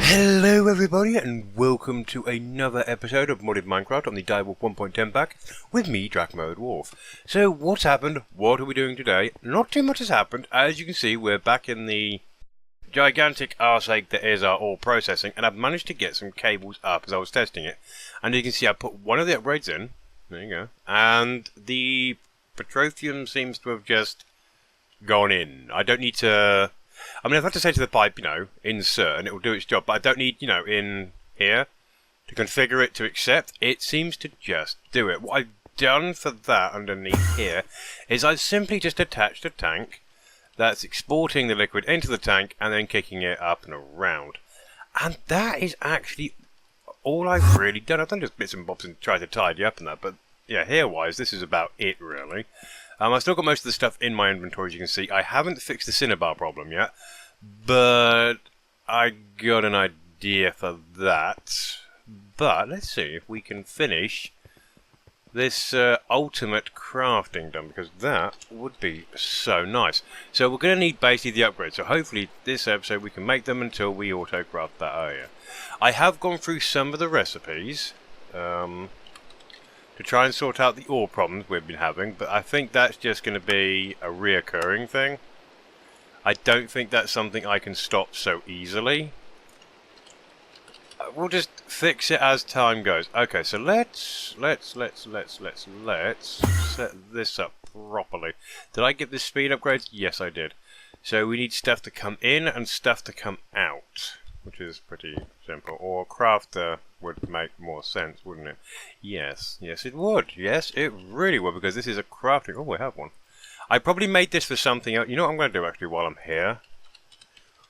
Hello everybody and welcome to another episode of Modded Minecraft on the Direwolf 1.10 pack with me, Drakmode Wolf. So what's happened? What are we doing today? Not too much has happened. As you can see, we're back in the gigantic arseache that is our ore processing, and I've managed to get some cables up as I was testing it. And you can see I put one of the upgrades in. There you go. And the petroleum seems to have just gone in. I don't need to... I mean, I've had to say to the pipe, insert, and it will do its job, but I don't need, in here to configure it to accept. It seems to just do it. What I've done for that underneath here is I've simply just attached a tank that's exporting the liquid into the tank and then kicking it up and around. And that is actually all I've really done. I've done just bits and bobs and tried to tidy up and that, but yeah, here-wise, this is about it, really. I've still got most of the stuff in my inventory, as you can see. I haven't fixed the cinnabar problem yet, but I got an idea for that. But let's see if we can finish this ultimate crafting done, because that would be so nice. So we're going to need basically the upgrades. So hopefully this episode we can make them until we auto-craft that area. I have gone through some of the recipes to try and sort out the ore problems we've been having, but I think that's just going to be a reoccurring thing. I don't think that's something I can stop so easily. We'll just fix it as time goes. Okay, so let's set this up properly. Did I get the speed upgrades? Yes, I did. So we need stuff to come in and stuff to come out, which is pretty simple. Or crafter would make more sense, wouldn't it? Yes, it would. Yes, it really would, because this is a crafting... Oh, we have one. I probably made this for something else. You know what I'm going to do, actually, while I'm here?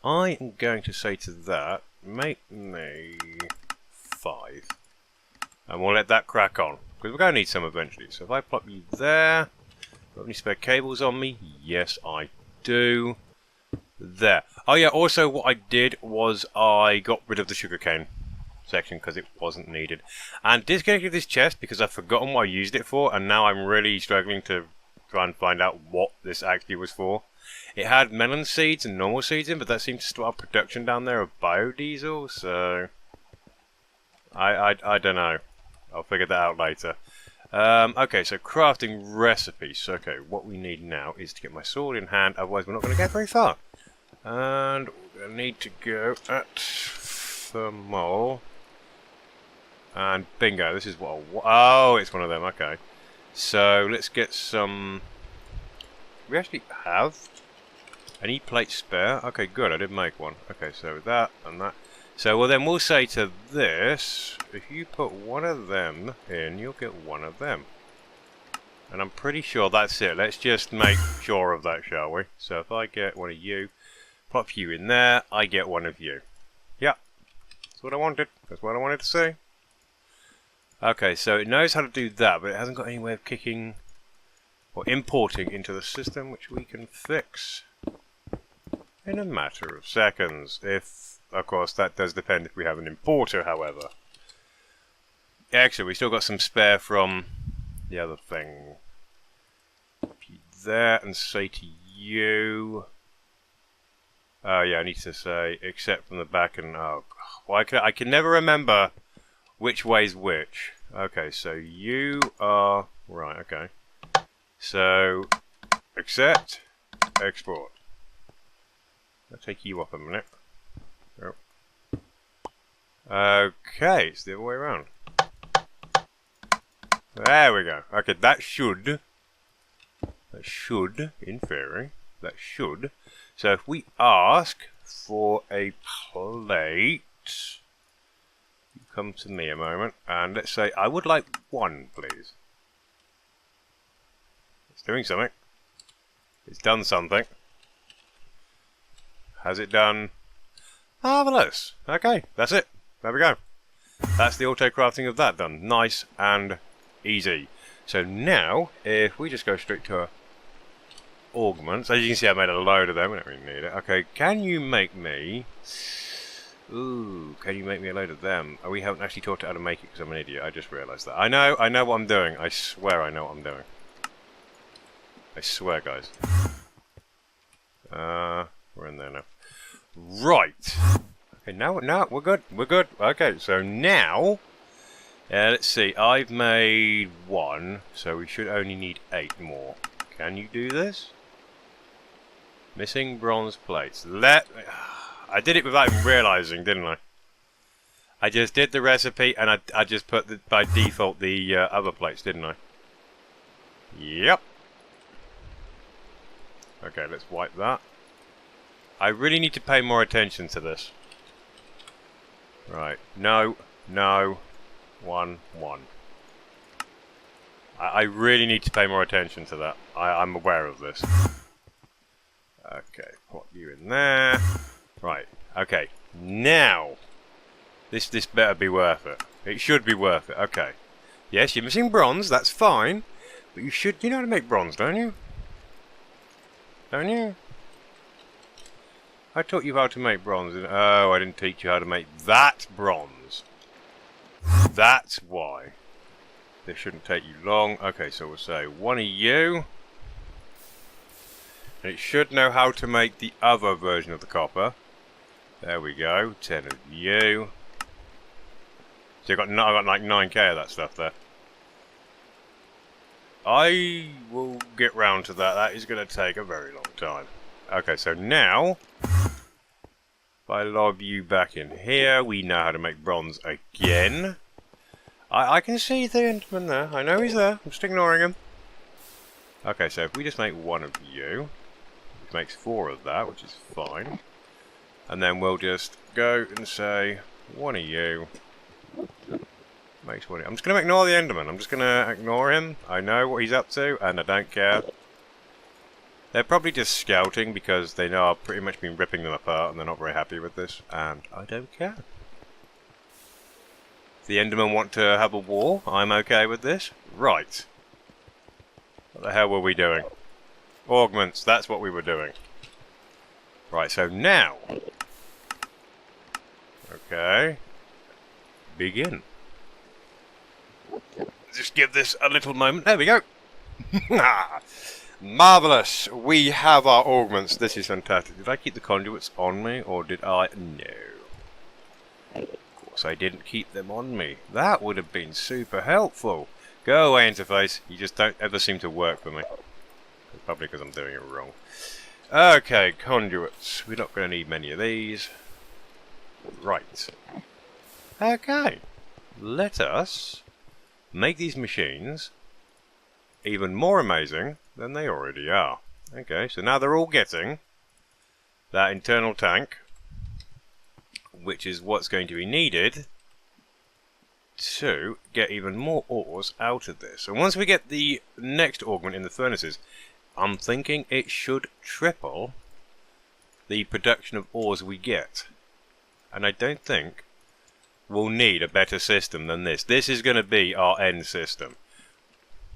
I am going to say to that, make me 5. And we'll let that crack on, because we're going to need some eventually. So if I plop you there... Got any spare cables on me? Yes, I do. There. Oh yeah, also what I did was I got rid of the sugarcane section because it wasn't needed, and disconnected this chest because I've forgotten what I used it for, and now I'm really struggling to try and find out what this actually was for. It had melon seeds and normal seeds in, but that seemed to start production down there of biodiesel, so I don't know. I'll figure that out later. Okay, so crafting recipes. Okay, what we need now is to get my sword in hand, otherwise we're not going to get very far. And we're going to need to go at thermal. And bingo, this is what oh, it's one of them, okay. So let's get some... We actually have any plate spare? Okay, good, I did make one. Okay, so that and that. So well, then we'll say to this, if you put one of them in, you'll get one of them. And I'm pretty sure that's it. Let's just make sure of that, shall we? So if I get one of you, plop you in there, I get one of you. Yeah, that's what I wanted. That's what I wanted to see. Okay, so it knows how to do that, but it hasn't got any way of kicking or importing into the system, which we can fix in a matter of seconds. If, of course, that does depend if we have an importer, however. Actually, we still got some spare from the other thing. There, and say to you... Oh yeah, I need to say, except from the back and... Oh, well, I can never remember which way's which. Okay, so you are... Right, okay. So, accept, export. I'll take you up a minute. Oh. Okay, it's the other way around. There we go. Okay, that should, in theory, that should. So if we ask for a plate, you come to me a moment, and let's say I would like one, please. It's doing something. It's done something. Has it done? Marvellous. Okay, that's it. There we go. That's the auto-crafting of that done. Nice and easy. So now, if we just go straight to our augments, as you can see I made a load of them, we don't really need it. Okay, can you make me... Ooh, can you make me a load of them? Oh, we haven't actually taught it how to make it because I'm an idiot, I just realised that. I know what I'm doing. I swear I know what I'm doing. I swear, guys. We're in there now. Right. Okay, no, we're good. We're good. Okay, so now, let's see. I've made 1, so we should only need 8 more. Can you do this? Missing bronze plates. I did it without even realizing, didn't I? I just did the recipe, and I just put by default the other plates, didn't I? Yep. Okay, let's wipe that. I really need to pay more attention to this. Right. No. 1, 1. I really need to pay more attention to that. I'm aware of this. Okay, put you in there. Right. Okay. Now, this better be worth it. It should be worth it. Okay. Yes, you're missing bronze. That's fine. But you know how to make bronze, don't you? Don't you? I taught you how to make bronze. Oh, I didn't teach you how to make that bronze. That's why. This shouldn't take you long. Okay, so we'll say 1 of you. And it should know how to make the other version of the copper. There we go. 10 of you. So I got like 9k of that stuff there. I will get round to that. That is going to take a very long time. Okay, so now, if I lob you back in here, we know how to make bronze again. I can see the Enderman there. I know he's there. I'm just ignoring him. Okay, so if we just make 1 of you, it makes 4 of that, which is fine. And then we'll just go and say 1 of you. Makes 1. I'm just going to ignore the Enderman. I'm just going to ignore him. I know what he's up to, and I don't care. They're probably just scouting because they know I've pretty much been ripping them apart, and they're not very happy with this, and I don't care. If the Endermen want to have a war, I'm okay with this. Right. What the hell were we doing? Augments, that's what we were doing. Right, so now. Okay. Begin. Just give this a little moment. There we go. Marvellous. We have our augments. This is fantastic. Did I keep the conduits on me, or did I? No. Of course I didn't keep them on me. That would have been super helpful. Go away, interface. You just don't ever seem to work for me. Probably because I'm doing it wrong. Okay, conduits. We're not going to need many of these. Right. Okay. Let us make these machines even more amazing than they already are. Okay, so now they're all getting that internal tank, which is what's going to be needed to get even more ores out of this. And once we get the next augment in the furnaces, I'm thinking it should triple the production of ores we get. And I don't think we'll need a better system than this. This is going to be our end system.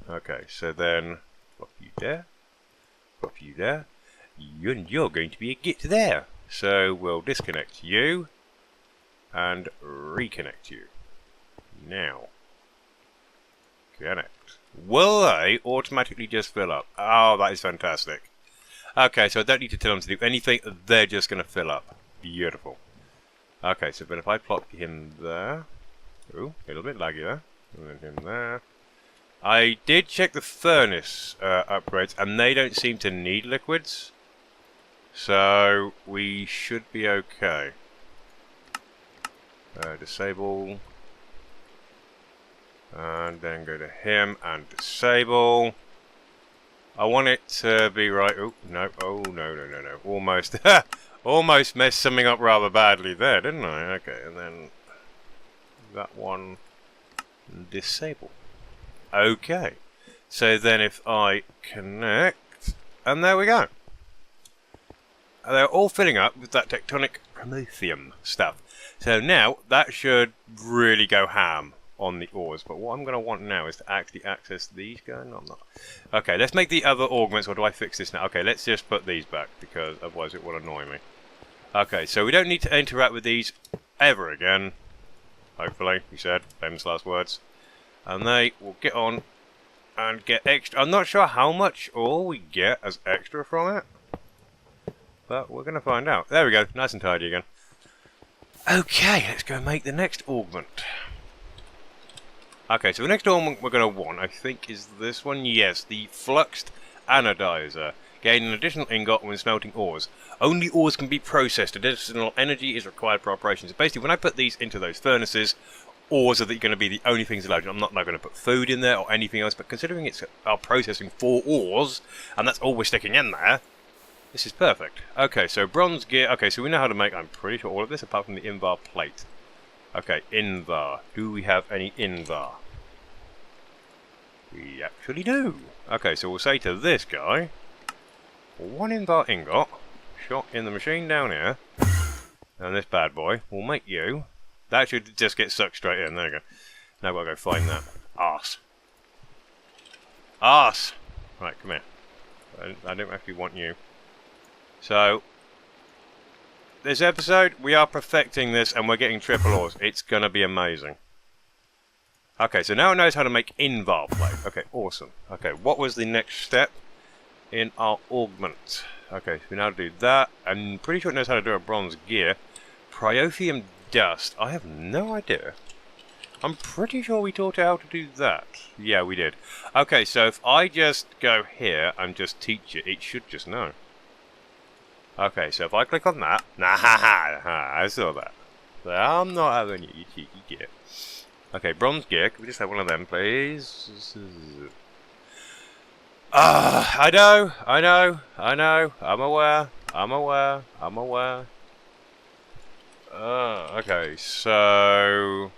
Okay, so then pop you there, pop you there, you're going to be a git there. So we'll disconnect you and reconnect you. Now, connect. Will they automatically just fill up? Oh, that is fantastic. Okay, so I don't need to tell them to do anything. They're just going to fill up. Beautiful. Okay, so then if I plop him there. Ooh, a little bit laggy there. And then him there. I did check the furnace upgrades, and they don't seem to need liquids. So we should be okay. Disable. And then go to him and disable. I want it to be right. Oh, no. Oh, no. Almost. Almost messed something up rather badly there, didn't I? Okay, and then that one disable. Okay. So then if I connect, and there we go. They're all filling up with that tectonic promethium stuff. So now that should really go ham on the ores. But what I'm going to want now is to actually access these guys. No, I'm not. Okay, let's make the other augments, or do I fix this now? Okay, let's just put these back, because otherwise it will annoy me. Okay, so we don't need to interact with these ever again. Hopefully, he said. Famous last words. And they will get on and get extra. I'm not sure how much ore we get as extra from it, but we're going to find out. There we go, nice and tidy again. Okay, let's go make the next augment. Okay, so the next augment we're going to want, I think, is this one. Yes, the fluxed anodizer. Gain an additional ingot when smelting ores. Only ores can be processed. Additional energy is required for operations. Basically, when I put these into those furnaces, ores are going to be the only things allowed. I'm not going to put food in there or anything else, but considering it's our processing for ores, and that's all we're sticking in there, this is perfect. Okay, so bronze gear. Okay, so we know how to make, I'm pretty sure, all of this, apart from the Invar plate. Okay, Invar. Do we have any Invar? We actually do. Okay, so we'll say to this guy, 1 Invar ingot, shot in the machine down here, and this bad boy will make you. That should just get sucked straight in. There you go. Now I've got to go find that. Arse. Arse! Right, come here. I don't actually want you. So, this episode, we are perfecting this and we're getting triple ores. It's going to be amazing. Okay, so now it knows how to make Invar plate. Okay, awesome. Okay, what was the next step in our augment? Okay, so we now do that. I'm pretty sure it knows how to do a bronze gear. Priothium dust. I have no idea. I'm pretty sure we taught it how to do that. Yeah, we did. Okay, so if I just go here and just teach it, it should just know. Okay, so if I click on that, I saw that. So I'm not having it, you cheeky git. Okay, bronze gear. Can we just have one of them, please? I know. I'm aware. Okay, so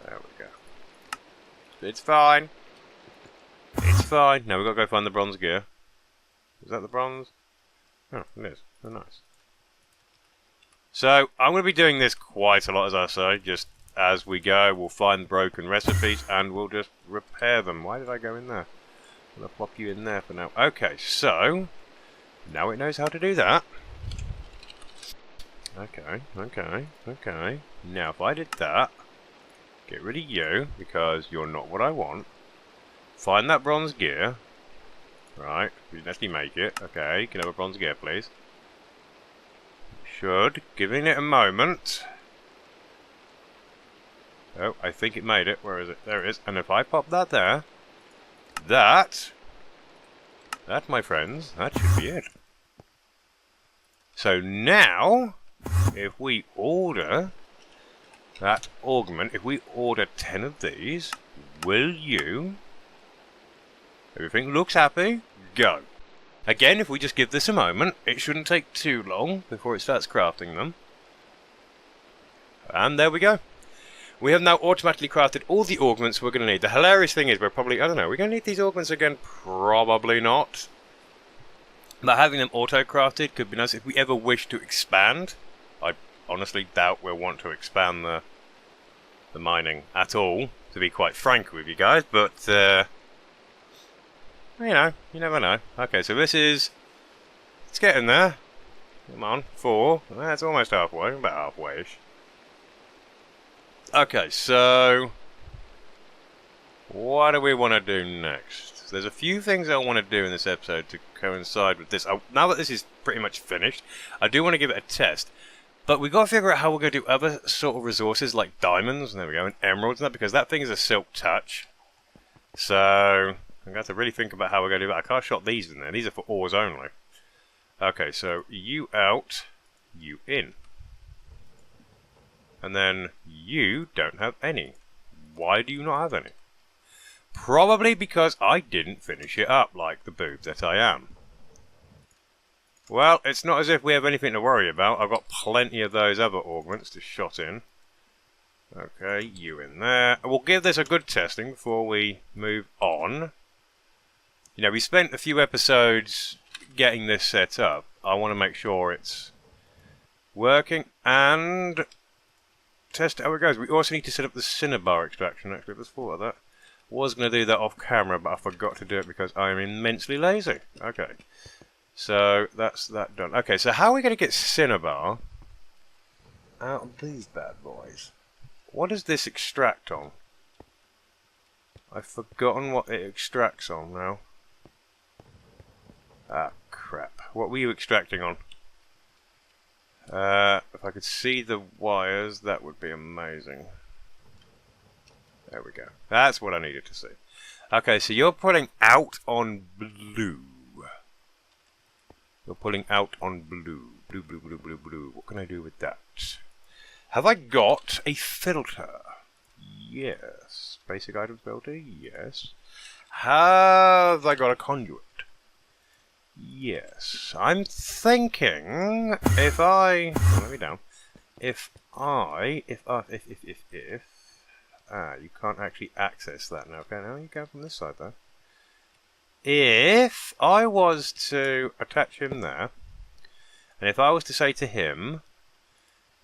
there we go. It's fine. It's fine. Now we've got to go find the bronze gear. Is that the bronze? Oh, it is. Oh, nice. So, I'm going to be doing this quite a lot, as I say. Just as we go, we'll find broken recipes and we'll just repair them. Why did I go in there? I'm going to plop you in there for now. Okay, so now it knows how to do that. Okay. Now, if I did that, get rid of you, because you're not what I want. Find that bronze gear. Right, we didn't actually make it. Okay, you can have a bronze gear, please. Should. Giving it a moment. Oh, I think it made it. Where is it? There it is. And if I pop that there, that, my friends, that should be it. So now, if we order that augment, if we order 10 of these, will you... Everything looks happy. Go. Again, if we just give this a moment, it shouldn't take too long before it starts crafting them. And there we go. We have now automatically crafted all the augments we're going to need. The hilarious thing is we're probably, I don't know, we're going to need these augments again? Probably not. But having them auto-crafted could be nice if we ever wish to expand. I honestly doubt we'll want to expand the mining at all, to be quite frank with you guys, but... you know, you never know. Okay, so this is... It's getting there. Come on, 4. That's almost halfway, about halfway-ish. Okay, so... What do we want to do next? There's a few things I want to do in this episode to coincide with this. Now that this is pretty much finished, I do want to give it a test. But we've got to figure out how we're going to do other sort of resources like diamonds, there we go, and emeralds and that, because that thing is a silk touch. So... I'm going to have to really think about how we're going to do that. I can't shot these in there. These are for ores only. Okay, so you out, you in. And then you don't have any. Why do you not have any? Probably because I didn't finish it up like the boob that I am. Well, it's not as if we have anything to worry about. I've got plenty of those other augments to shot in. Okay, you in there. We'll give this a good testing before we move on. You know, we spent a few episodes getting this set up. I want to make sure it's working and test how it goes. We also need to set up the cinnabar extraction, actually. Let's thought of that. Was going to do that off camera, but I forgot to do it because I'm immensely lazy. Okay. So, that's that done. Okay, so how are we going to get cinnabar out of these bad boys? What does this extract on? I've forgotten what it extracts on now. Ah, crap. What were you extracting on? If I could see the wires, that would be amazing. There we go. That's what I needed to see. Okay, so you're pulling out on blue. You're pulling out on blue. Blue, blue, blue, blue, blue. What can I do with that? Have I got a filter? Yes. Basic item filter? Yes. Have I got a conduit? Yes. I'm thinking if I... Oh, let me down. If you can't actually access that now. Okay, now you go from this side though. If I was to attach him there, and if I was to say to him,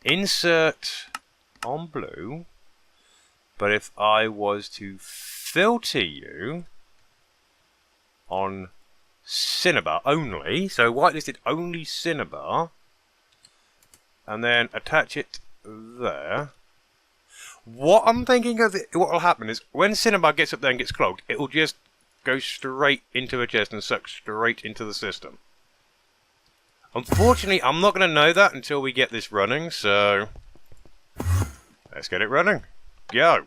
insert on blue, but if I was to filter you on cinnabar only, so whitelisted only cinnabar, and then attach it there. What I'm thinking of, what will happen is when cinnabar gets up there and gets clogged, it will just go straight into a chest and suck straight into the system. Unfortunately, I'm not going to know that until we get this running, so let's get it running. Go.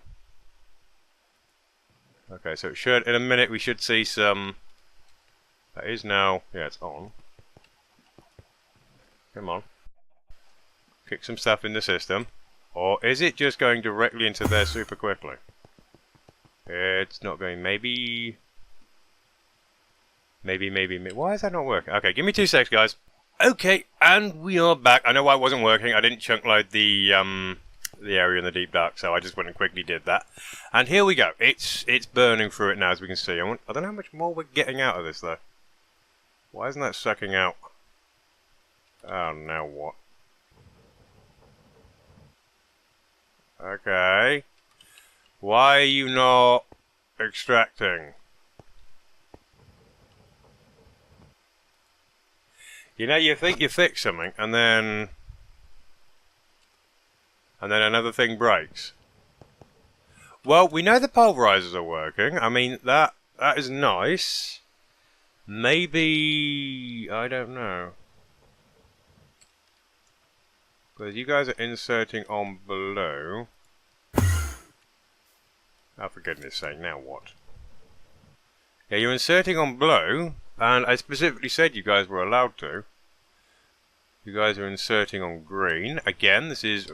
Okay, so it should, in a minute we should see some, that is now, yeah, it's on. Come on. Kick some stuff in the system. Or is it just going directly into there super quickly? It's not going, maybe... Why is that not working? Okay, give me 2 secs, guys. Okay, and we are back. I know why it wasn't working. I didn't chunk load the area in the deep dark, so I just went and quickly did that. And here we go. It's burning through it now, as we can see. I don't know how much more we're getting out of this, though. Why isn't that sucking out? Oh, now what? Okay. Why are you not extracting? You know, you think you fix something, and then another thing breaks. Well, we know the pulverizers are working. I mean, that is nice. Maybe, I don't know. Because you guys are inserting on below. Oh, for goodness sake, now what? Yeah, you're inserting on blue, and I specifically said you guys were allowed to. You guys are inserting on green. Again, this is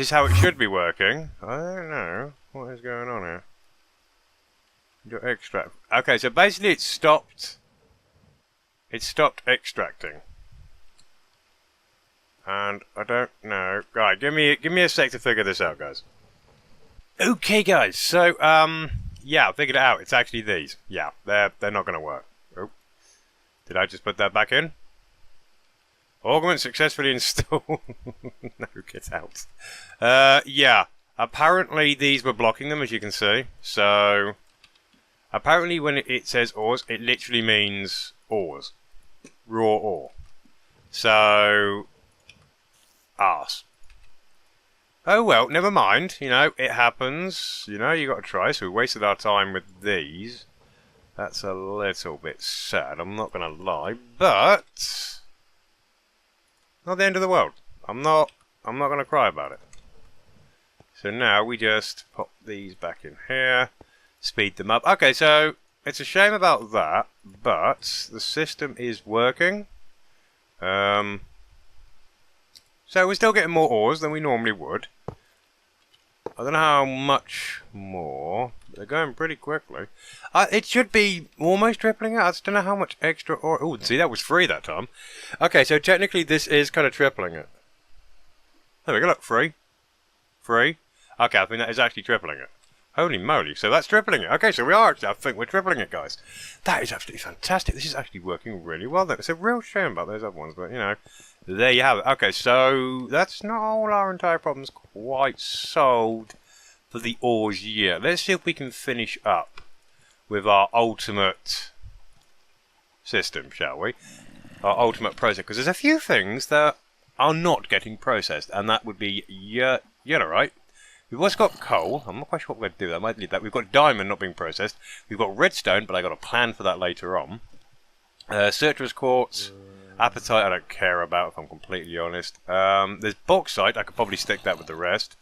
how it should be working. I don't know what is going on here. Your extract. Okay, so basically it stopped. It stopped extracting. And I don't know. Right, give me a sec to figure this out, guys. Okay, guys. So, yeah, I figured it out. It's actually these. Yeah, they're not going to work. Oh, did I just put that back in? Augment successfully installed. No, get out. Yeah, apparently these were blocking them, as you can see. So, apparently when it says ores, it literally means ores. Raw ore. So, arse. Oh well, never mind. You know, it happens. You know, you got to try. So we wasted our time with these. That's a little bit sad. I'm not going to lie, but not the end of the world. I'm not going to cry about it. So now we just pop these back in here, speed them up. Okay, so it's a shame about that, but the system is working. So we're still getting more ores than we normally would. I don't know how much more. They're going pretty quickly. It should be almost tripling it. I just don't know how much extra ore. Oh, see, that was free that time. Okay, so technically this is kind of tripling it. There we go, look, free. Free. Okay, I think that is actually tripling it. Holy moly, so that's tripling it. Okay, so we are actually, I think we're tripling it, guys. That is absolutely fantastic. This is actually working really well, though. It's a real shame about those other ones, but, you know, there you have it. Okay, so that's not all our entire problems quite solved for the ores yet. Let's see if we can finish up with our ultimate system, shall we? Our ultimate process, because there's a few things that are not getting processed, and that would be, you know, right? We've also got coal. I'm not quite sure what we're going to do. I might leave that. We've got diamond not being processed. We've got redstone, but I got a plan for that later on. Citrus quartz. Apatite I don't care about, if I'm completely honest. There's bauxite, I could probably stick that with the rest.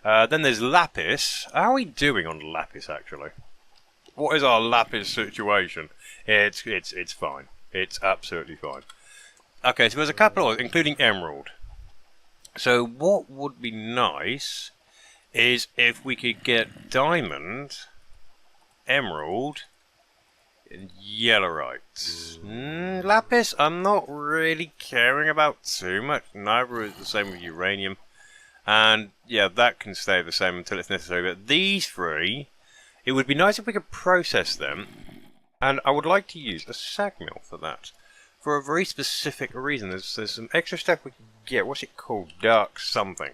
Then there's lapis. How are we doing on lapis, actually? What is our lapis situation? It's fine. It's absolutely fine. Okay, so there's a couple of, including emerald. So what would be nice is if we could get diamond, emerald, and yellowite. Lapis, I'm not really caring about too much. Neither is the same with uranium. And yeah, that can stay the same until it's necessary. But these three, it would be nice if we could process them. And I would like to use a sag mill for that. For a very specific reason. There's some extra stuff we can get. What's it called? Dark something.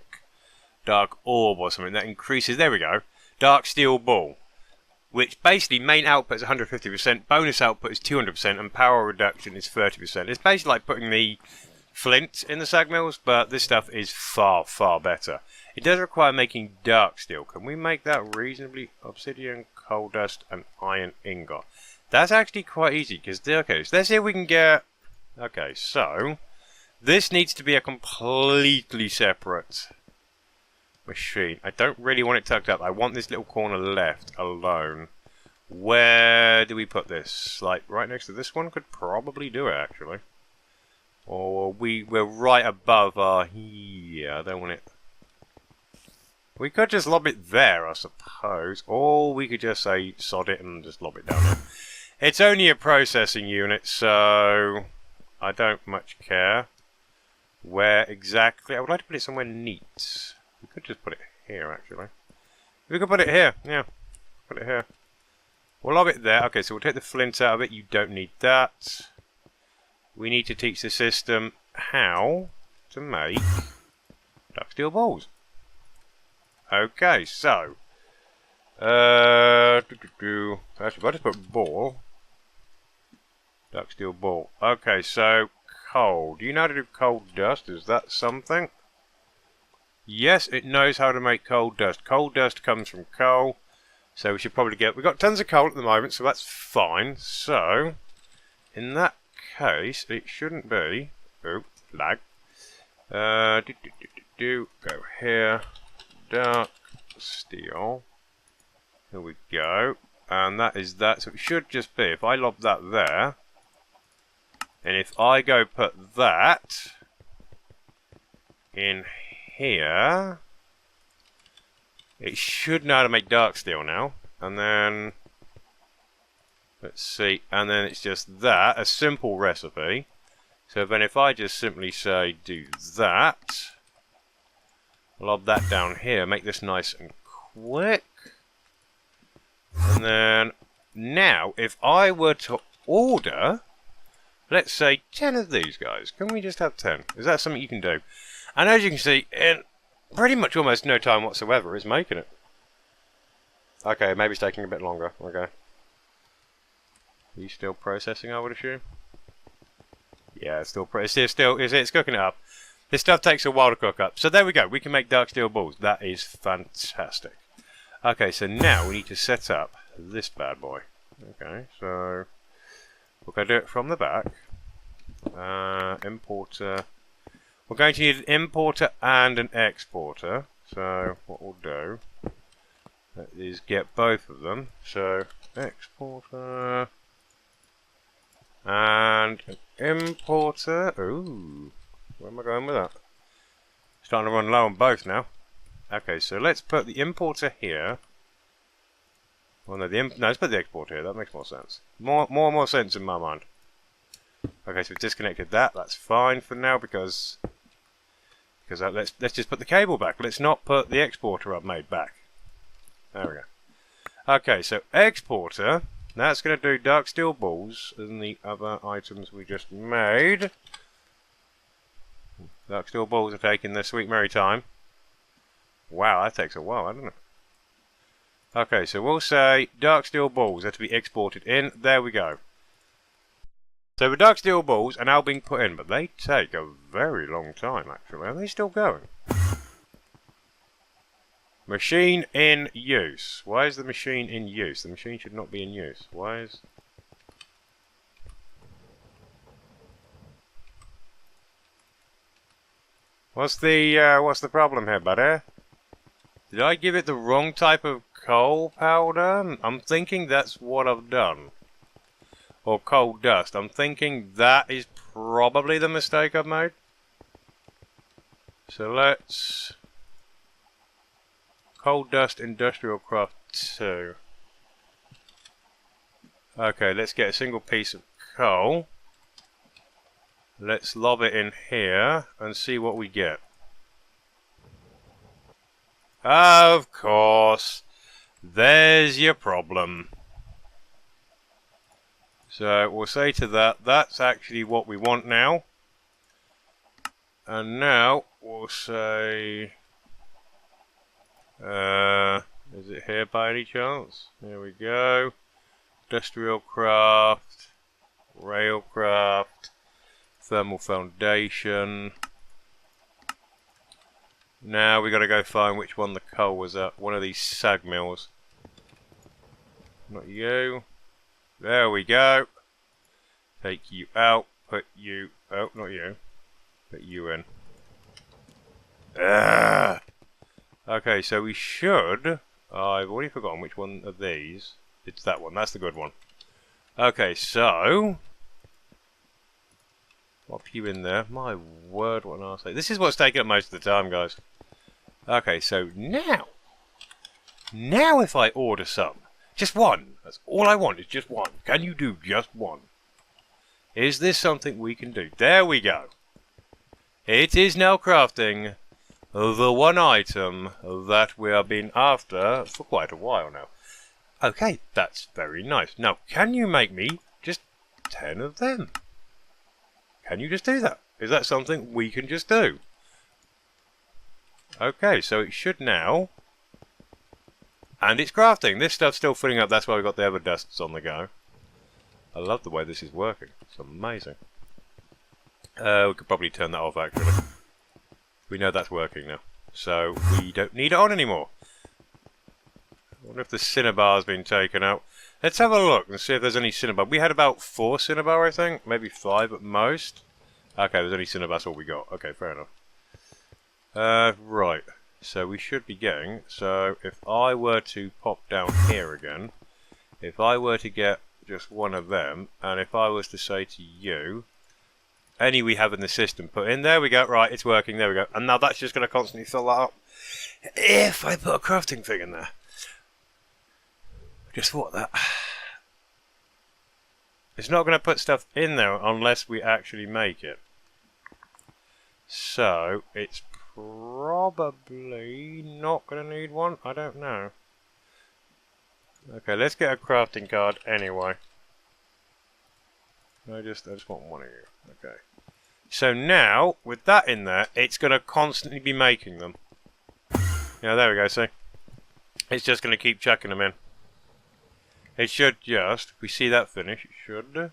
Dark orb or something. That increases, there we go. Dark steel ball. Which basically, main output is 150%, bonus output is 200%, and power reduction is 30%. It's basically like putting the flint in the sag mills, but this stuff is far, far better. It does require making dark steel. Can we make that reasonably? Obsidian, coal dust, and iron ingot. That's actually quite easy, because, okay, so let's see if we can get... Okay, so, this needs to be a completely separate machine. I don't really want it tucked up. I want this little corner left alone. Where do we put this? Like, right next to this one could probably do it, actually. Or we're right above our... Yeah, I don't want it... We could just lob it there, I suppose. Or we could just say, sod it and just lob it down there. It's only a processing unit, so... I don't much care where exactly. I would like to put it somewhere neat. We could just put it here, actually. We could put it here, yeah. Put it here. We'll lob it there. Okay, so we'll take the flint out of it. You don't need that. We need to teach the system how to make dark steel balls. Okay, so... Actually, if I just put ball... Dark steel ball. Okay, so coal. Do you know how to do coal dust? Is that something? Yes, it knows how to make coal dust. Coal dust comes from coal. So we should probably get... We've got tons of coal at the moment, so that's fine. So, in that case, it shouldn't be... Oh, lag. Go here. Dark steel. Here we go. And that is that. So it should just be... If I lob that there... And if I go put that in here, it should know how to make dark steel now. And then, let's see, and then it's just that, a simple recipe. So then if I just simply say do that, lob that down here, make this nice and quick. And then, now, if I were to order... Let's say 10 of these guys. Can we just have 10? Is that something you can do? And as you can see, in pretty much almost no time whatsoever, it's making it. Okay, maybe it's taking a bit longer. Okay. Are you still processing, I would assume? Yeah, it's still it's cooking it up. This stuff takes a while to cook up. So there we go. We can make dark steel balls. That is fantastic. Okay, so now we need to set up this bad boy. Okay, so... We're going to do it from the back. Importer. We're going to need an importer and an exporter. So what we'll do is get both of them. So exporter and an importer. Ooh, where am I going with that? Starting to run low on both now. Okay, so let's put the importer here. Well, no, let's put the exporter here. That makes more sense. More sense in my mind. Okay, so we've disconnected that. That's fine for now because let's just put the cable back. Let's not put the exporter I've made back. There we go. Okay, so exporter. That's going to do dark steel balls and the other items we just made. Dark steel balls are taking their sweet merry time. Wow, that takes a while, doesn't it? Okay, so we'll say dark steel balls are to be exported in. There we go. So the dark steel balls are now being put in, but they take a very long time, actually. Are they still going? Machine in use. Why is the machine in use? The machine should not be in use. Why is... What's the problem here, buddy? Did I give it the wrong type of coal powder? I'm thinking that's what I've done. Or coal dust. I'm thinking that is probably the mistake I've made. So let's... Coal dust industrial craft 2. Okay, let's get a single piece of coal. Let's lob it in here and see what we get. Of course. There's your problem. So we'll say to that, that's actually what we want now. And now we'll say... is it here by any chance? There we go. Industrial craft. Railcraft. Thermal foundation. Now we got to go find which one the coal was at. One of these sag mills. Not you. There we go. Take you out. Put you... Oh, not you. Put you in. Okay, so we should... I've already forgotten which one of these. It's that one. That's the good one. Okay, so... Pop you in there. My word, what an arsehole. This is what's taking up most of the time, guys. Okay, so now... Now if I order some... Just one. That's all I want is just one. Can you do just one? Is this something we can do? There we go. It is now crafting the one item that we have been after for quite a while now. Okay, that's very nice. Now, can you make me just 10 of them? Can you just do that? Is that something we can just do? Okay, so it should now... And it's crafting. This stuff's still filling up. That's why we've got the ever dusts on the go. I love the way this is working. It's amazing. We could probably turn that off, actually. We know that's working now. So we don't need it on anymore. I wonder if the cinnabar's been taken out. Let's have a look and see if there's any cinnabar. We had about 4 cinnabar, I think. Maybe 5 at most. Okay, there's only cinnabar. That's all we got. Okay, fair enough. Right. So we should be getting... So if I were to pop down here again... If I were to get just one of them... And if I was to say to you... Any we have in the system put in. There we go. Right, it's working. There we go. And now that's just going to constantly fill that up. If I put a crafting thing in there. Just thought that. It's not going to put stuff in there unless we actually make it. So, it's probably not going to need one. I don't know. Okay, let's get a crafting card anyway. I just want one of you. Okay. So now, with that in there, it's going to constantly be making them. Yeah, there we go, see? It's just going to keep chucking them in. It should just, if we see that finish, it should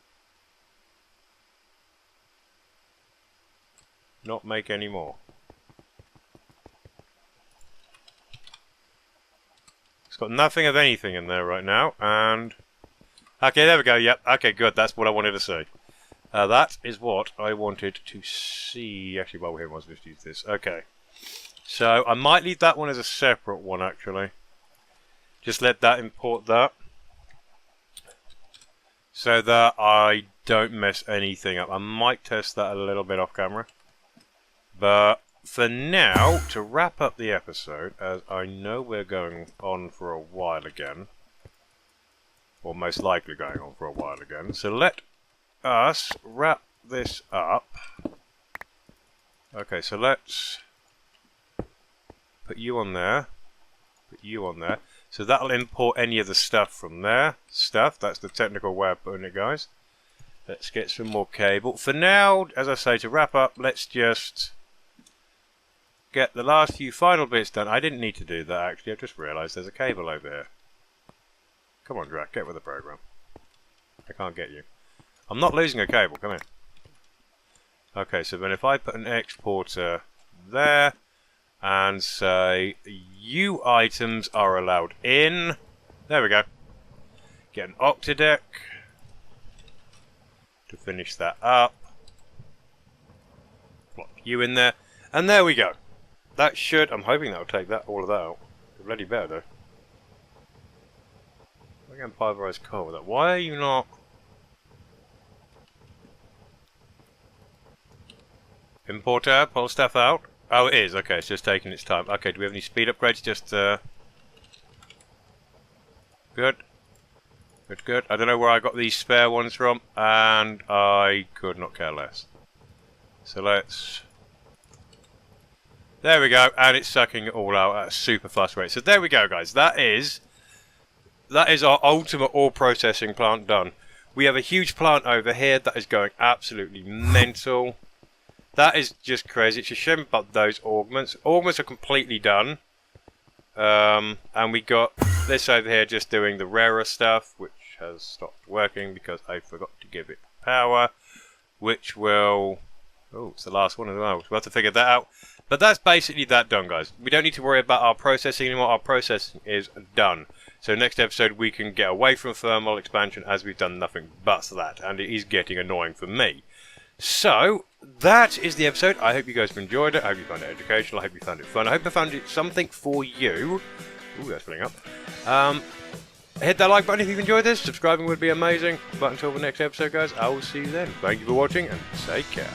not make any more. It's got nothing of anything in there right now, and... Okay, there we go, yep. Okay, good, that's what I wanted to see. That is what I wanted to see. Actually, while we're here, let's just use this. Okay. So, I might leave that one as a separate one, actually. Just let that import that. So that I don't mess anything up. I might test that a little bit off camera. But for now, to wrap up the episode, as I know we're going on for a while again. Or most likely going on for a while again. So let us wrap this up. Okay, so let's put you on there. Put you on there. So that'll import any of the stuff from there. That's the technical way of putting it, guys. Let's get some more cable. For now, as I say, to wrap up, let's just get the last few final bits done. I didn't need to do that, actually. I've just realised there's a cable over here. Come on, Drac, get with the program. I can't get you. I'm not losing a cable, come in. Okay, so then if I put an exporter there... and say, you items are allowed in. There we go. Get an octadeck to finish that up. Plop you in there. And there we go. That should, I'm hoping that'll take that all of that out. Bloody better though. We're getting pulverized coal with that. Why are you not... Importer, pull stuff out. Oh, it is. Okay, it's just taking its time. Okay, do we have any speed upgrades? Just, Good. Good, good. I don't know where I got these spare ones from, and I could not care less. So let's... There we go, and it's sucking it all out at a super fast rate. So there we go, guys. That is our ultimate ore processing plant done. We have a huge plant over here that is going absolutely mental. That is just crazy. It's a shame about those augments. Augments are completely done. And we got this over here just doing the rarer stuff, which has stopped working because I forgot to give it power, which will... Oh, it's the last one as well. We'll have to figure that out. But that's basically that done, guys. We don't need to worry about our processing anymore. Our processing is done. So next episode we can get away from thermal expansion as we've done nothing but that. And it is getting annoying for me. So, that is the episode. I hope you guys have enjoyed it. I hope you found it educational. I hope you found it fun. I hope I found it something for you. Ooh, that's filling up. Hit that like button if you've enjoyed this. Subscribing would be amazing. But until the next episode, guys, I will see you then. Thank you for watching and take care.